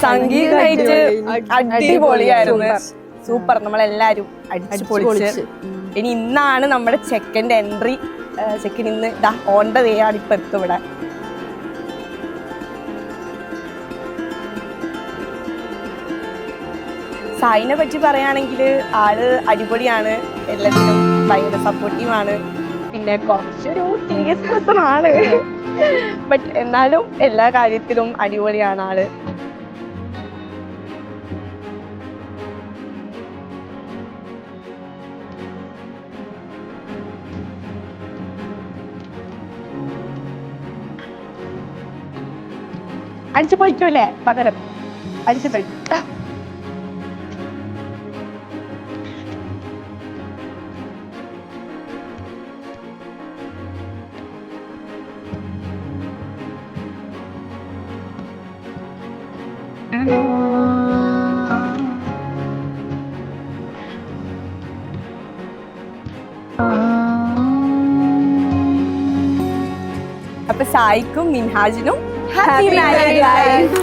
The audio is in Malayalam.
സംഗീതമായിട്ട് അടിപൊളിയായിരുന്നു. സൂപ്പർ, നമ്മളെല്ലാരും അടിച്ചു പൊളിച്ച്. ഇനി ഇന്നാണ് നമ്മുടെ ചെക്കൻ്റെ എൻട്രി. ചെക്കൻ ഇന്ന് ഓൺ ദ വേ ആണ് ഇപ്പൊ എത്തും ഇവിടെ. സായിനെ പറ്റി പറയുകയാണെങ്കിൽ ആള് അടിപൊളിയാണ്, എല്ലാത്തിനും ഭയങ്കര സപ്പോർട്ടീവാണ്. പിന്നെ കുറച്ചൊരു സീരിയസ് ആണ്, ബട്ട് എന്നാലും എല്ലാ കാര്യത്തിലും അടിപൊളിയാണ് ആള്. അടിച്ചു പൊളിക്കൂല്ലേ പകരം അടിച്ചു പൊളിക്കും. അപ്പൊ സായിക്കും മിൻഹാജിനും ഹാപ്പി മാരീഡ് ലൈഫ്.